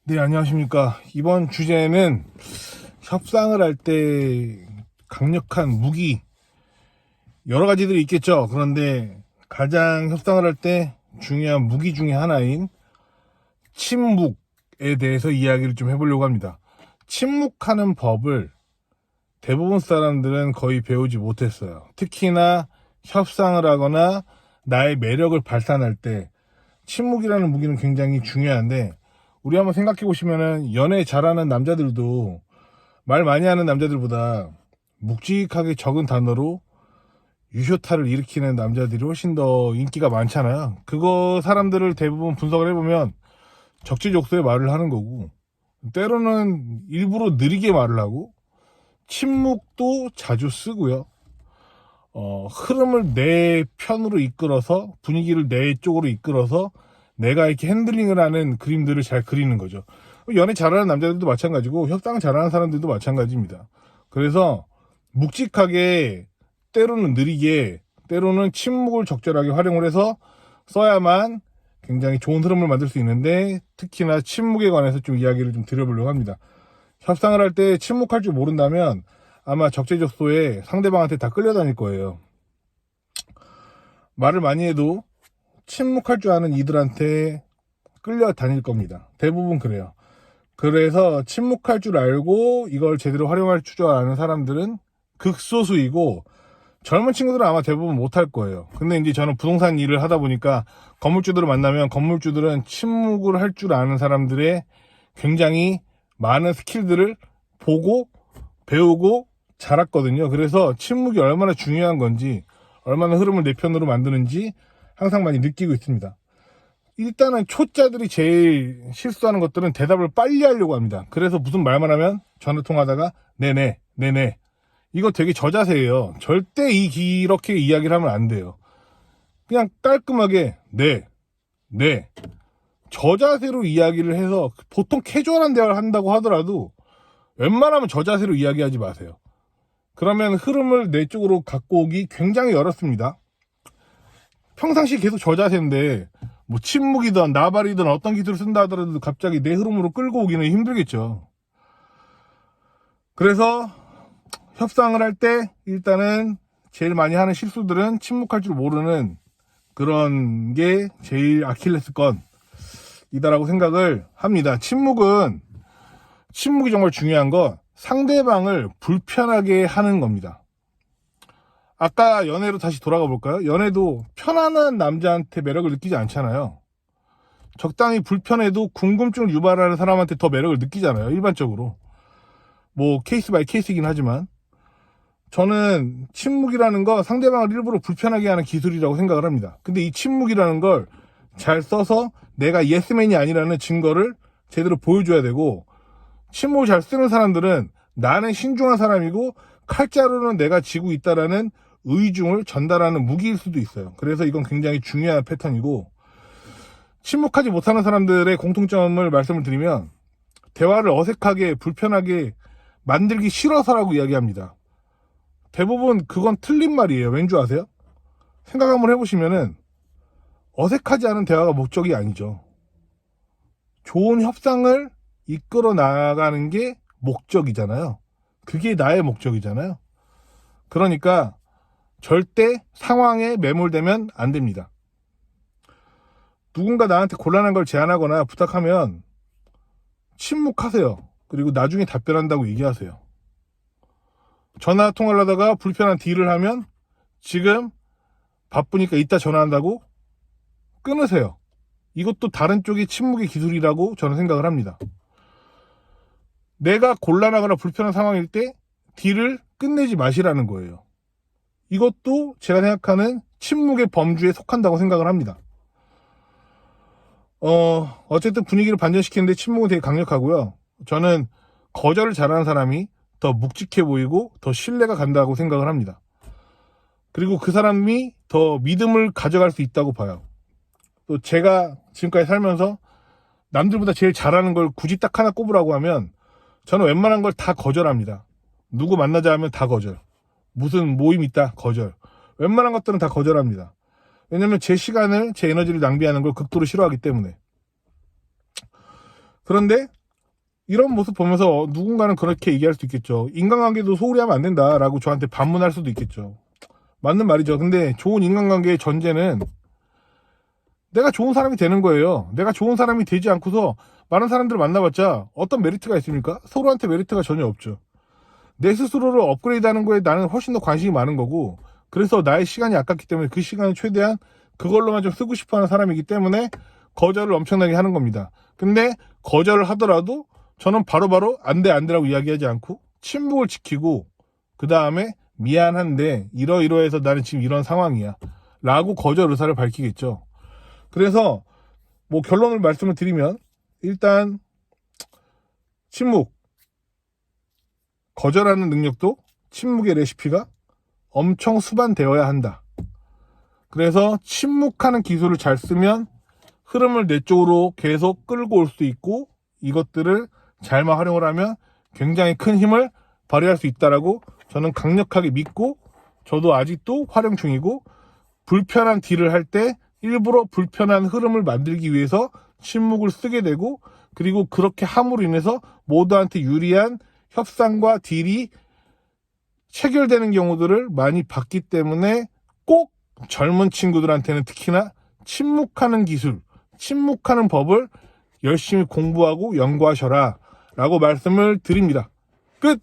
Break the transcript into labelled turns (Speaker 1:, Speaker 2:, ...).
Speaker 1: 네, 안녕하십니까. 이번 주제는 협상을 할 때 강력한 무기, 여러 가지들이 있겠죠. 그런데 가장 협상을 할 때 중요한 무기 중에 하나인 침묵에 대해서 이야기를 좀 해보려고 합니다. 침묵하는 법을 대부분 사람들은 거의 배우지 못했어요. 특히나 협상을 하거나 나의 매력을 발산할 때 침묵이라는 무기는 굉장히 중요한데, 우리 한번 생각해 보시면은 연애 잘하는 남자들도 말 많이 하는 남자들보다 묵직하게 적은 단어로 유효타를 일으키는 남자들이 훨씬 더 인기가 많잖아요. 그거 사람들을 대부분 분석을 해보면 적재적소에 말을 하는 거고, 때로는 일부러 느리게 말을 하고, 침묵도 자주 쓰고요. 흐름을 내 편으로 이끌어서, 분위기를 내 쪽으로 이끌어서 내가 이렇게 핸들링을 하는 그림들을 잘 그리는 거죠. 연애 잘하는 남자들도 마찬가지고 협상 잘하는 사람들도 마찬가지입니다. 그래서 묵직하게, 때로는 느리게, 때로는 침묵을 적절하게 활용을 해서 써야만 굉장히 좋은 흐름을 만들 수 있는데, 특히나 침묵에 관해서 좀 이야기를 좀 드려보려고 합니다. 협상을 할 때 침묵할 줄 모른다면 아마 적재적소에 상대방한테 다 끌려다닐 거예요. 말을 많이 해도 침묵할 줄 아는 이들한테 끌려다닐 겁니다. 대부분 그래요. 그래서 침묵할 줄 알고 이걸 제대로 활용할 줄 아는 사람들은 극소수이고, 젊은 친구들은 아마 대부분 못할 거예요. 근데 이제 저는 부동산 일을 하다 보니까 건물주들을 만나면 건물주들은 침묵을 할 줄 아는 사람들의 굉장히 많은 스킬들을 보고 배우고 자랐거든요. 그래서 침묵이 얼마나 중요한 건지, 얼마나 흐름을 내 편으로 만드는지 항상 많이 느끼고 있습니다. 일단은 초짜들이 제일 실수하는 것들은 대답을 빨리 하려고 합니다. 그래서 무슨 말만 하면 전화 통화하다가 네네 네네, 이거 되게 저자세예요. 절대 이렇게 이야기를 하면 안 돼요. 그냥 깔끔하게 네 네, 저자세로 이야기를 해서, 보통 캐주얼한 대화를 한다고 하더라도 웬만하면 저자세로 이야기하지 마세요. 그러면 흐름을 내 쪽으로 갖고 오기 굉장히 어렵습니다. 평상시 계속 저자세인데 뭐 침묵이든 나발이든 어떤 기술을 쓴다 하더라도 갑자기 내 흐름으로 끌고 오기는 힘들겠죠. 그래서 협상을 할 때 일단은 제일 많이 하는 실수들은 침묵할 줄 모르는 그런 게 제일 아킬레스건이다라고 생각을 합니다. 침묵이 정말 중요한 건 상대방을 불편하게 하는 겁니다. 아까 연애로 다시 돌아가 볼까요? 연애도 편안한 남자한테 매력을 느끼지 않잖아요. 적당히 불편해도 궁금증을 유발하는 사람한테 더 매력을 느끼잖아요, 일반적으로. 뭐 케이스 바이 케이스이긴 하지만, 저는 침묵이라는 거 상대방을 일부러 불편하게 하는 기술이라고 생각을 합니다. 근데 이 침묵이라는 걸 잘 써서 내가 예스맨이 아니라는 증거를 제대로 보여줘야 되고, 침묵을 잘 쓰는 사람들은 나는 신중한 사람이고 칼자루는 내가 쥐고 있다라는 의중을 전달하는 무기일 수도 있어요. 그래서 이건 굉장히 중요한 패턴이고, 침묵하지 못하는 사람들의 공통점을 말씀을 드리면, 대화를 어색하게 불편하게 만들기 싫어서라고 이야기합니다. 대부분 그건 틀린 말이에요. 왠 줄 아세요? 생각 한번 해보시면은 어색하지 않은 대화가 목적이 아니죠. 좋은 협상을 이끌어 나가는 게 목적이잖아요. 그게 나의 목적이잖아요. 그러니까 절대 상황에 매몰되면 안 됩니다. 누군가 나한테 곤란한 걸 제안하거나 부탁하면 침묵하세요. 그리고 나중에 답변한다고 얘기하세요. 전화 통화를 하다가 불편한 딜을 하면 지금 바쁘니까 이따 전화한다고 끊으세요. 이것도 다른 쪽의 침묵의 기술이라고 저는 생각을 합니다. 내가 곤란하거나 불편한 상황일 때 딜을 끝내지 마시라는 거예요. 이것도 제가 생각하는 침묵의 범주에 속한다고 생각을 합니다. 어쨌든 분위기를 반전시키는데 침묵은 되게 강력하고요. 저는 거절을 잘하는 사람이 더 묵직해 보이고 더 신뢰가 간다고 생각을 합니다. 그리고 그 사람이 더 믿음을 가져갈 수 있다고 봐요. 또 제가 지금까지 살면서 남들보다 제일 잘하는 걸 굳이 딱 하나 꼽으라고 하면 저는 웬만한 걸 다 거절합니다. 누구 만나자 하면 다 거절. 무슨 모임 있다 거절. 웬만한 것들은 다 거절합니다. 왜냐면 제 시간을, 제 에너지를 낭비하는 걸 극도로 싫어하기 때문에. 그런데 이런 모습 보면서 누군가는 그렇게 얘기할 수 있겠죠. 인간관계도 소홀히 하면 안 된다라고 저한테 반문할 수도 있겠죠. 맞는 말이죠. 근데 좋은 인간관계의 전제는 내가 좋은 사람이 되는 거예요. 내가 좋은 사람이 되지 않고서 많은 사람들을 만나봤자 어떤 메리트가 있습니까? 서로한테 메리트가 전혀 없죠. 내 스스로를 업그레이드하는 거에 나는 훨씬 더 관심이 많은 거고, 그래서 나의 시간이 아깝기 때문에 그 시간을 최대한 그걸로만 좀 쓰고 싶어하는 사람이기 때문에 거절을 엄청나게 하는 겁니다. 근데 거절을 하더라도 저는 바로바로 안 돼, 안 돼라고 이야기하지 않고 침묵을 지키고, 그 다음에 미안한데 이러이러해서 나는 지금 이런 상황이야 라고 거절 의사를 밝히겠죠. 그래서 뭐 결론을 말씀을 드리면, 일단 침묵, 거절하는 능력도 침묵의 레시피가 엄청 수반되어야 한다. 그래서 침묵하는 기술을 잘 쓰면 흐름을 내 쪽으로 계속 끌고 올 수 있고, 이것들을 잘만 활용을 하면 굉장히 큰 힘을 발휘할 수 있다라고 저는 강력하게 믿고, 저도 아직도 활용 중이고, 불편한 딜을 할 때 일부러 불편한 흐름을 만들기 위해서 침묵을 쓰게 되고, 그리고 그렇게 함으로 인해서 모두한테 유리한 협상과 딜이 체결되는 경우들을 많이 봤기 때문에, 꼭 젊은 친구들한테는 특히나 침묵하는 기술, 침묵하는 법을 열심히 공부하고 연구하셔라 라고 말씀을 드립니다. 끝!